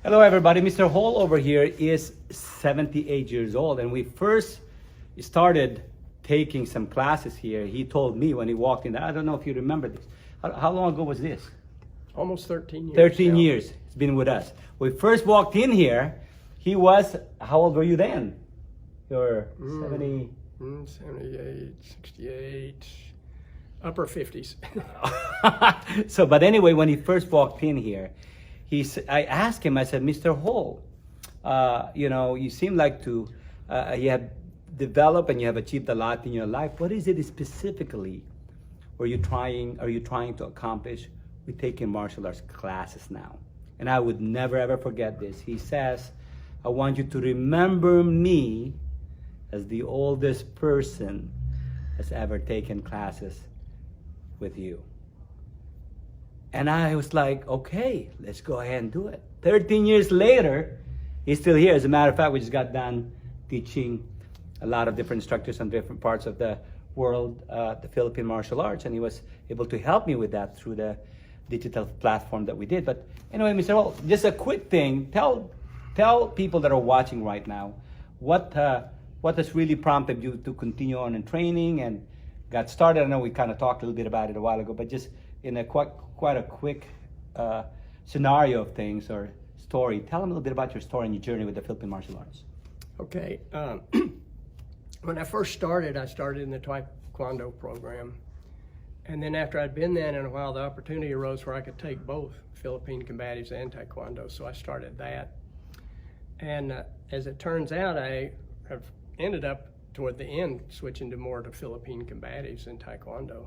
Hello everybody, Mr. Hall over here is 78 years old, and we first started taking some classes here. He told me when he walked in, I don't know if you remember this. How long ago was this? Almost 13 years. 13 now. years he's been with us. We first walked in here, he was, how old were you then? You're 70? 78, 68, upper 50s. So, but anyway, when he first walked in here, I asked him, I said, Mr. Hall, you seem like you have developed and you have achieved a lot in your life. What is it specifically are you trying to accomplish with taking martial arts classes now? And I would never ever forget this. He says, I want you to remember me as the oldest person that's ever taken classes with you. And I was like, okay, let's go ahead and do it. 13 years later, he's still here. As a matter of fact, we just got done teaching a lot of different instructors on different parts of the world, the Philippine martial arts, and he was able to help me with that through the digital platform that we did. But anyway, Mr. Hall, just a quick thing. Tell people that are watching right now what has really prompted you to continue on in training and got started. I know we kind of talked a little bit about it a while ago, but just in a quite a quick scenario of things or story. Tell them a little bit about your story and your journey with the Philippine martial arts. Okay. When I first started, I started in the Taekwondo program. And then after I'd been there in a while, the opportunity arose where I could take both Philippine combatives and Taekwondo. So I started that. And as it turns out, I have ended up toward the end switching to more to Philippine combatives and Taekwondo.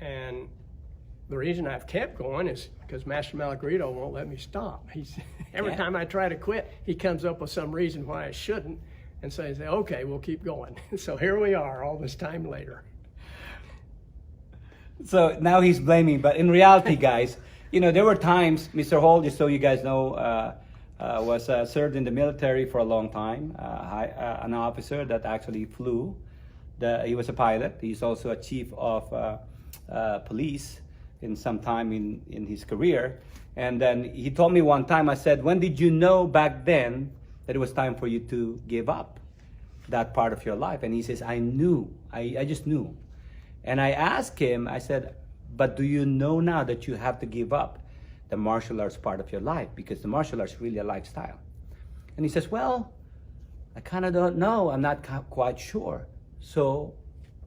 And the reason I've kept going is because Master Malagrito won't let me stop. Every time I try to quit, he comes up with some reason why I shouldn't. And so I say, okay, we'll keep going. So here we are all this time later. So now he's blaming, but in reality, guys, there were times, Mr. Hall, just so you guys know, was served in the military for a long time, an officer that actually flew. He was a pilot. He's also a chief of police in some time in his career. And then he told me one time, I said, when did you know back then that it was time for you to give up that part of your life? And he says, I knew, I just knew. And I asked him, I said, but do you know now that you have to give up the martial arts part of your life? Because the martial arts is really a lifestyle. And he says, well, I kind of don't know. I'm not quite sure. So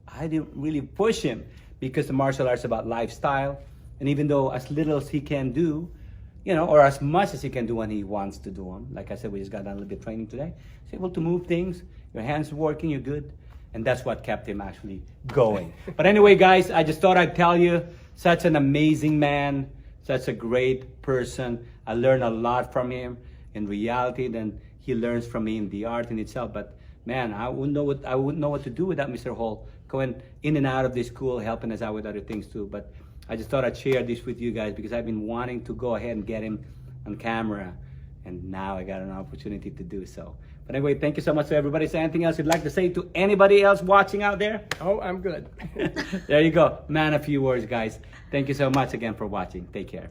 I didn't really push him because the martial arts is about lifestyle. And even though as little as he can do, or as much as he can do when he wants to do them. Like I said, we just got done a little bit of training today. He's able to move things. Your hands are working, you're good. And that's what kept him actually going. But anyway, guys, I just thought I'd tell you, such an amazing man, such a great person. I learned a lot from him in reality than he learns from me in the art in itself. But man, I wouldn't know what to do without Mr. Hall going in and out of this school, helping us out with other things too. But I just thought I'd share this with you guys because I've been wanting to go ahead and get him on camera, and now I got an opportunity to do so. But anyway, thank you so much to everybody. Is there anything else you'd like to say to anybody else watching out there? Oh, I'm good. There you go. Man, a few words, guys. Thank you so much again for watching. Take care.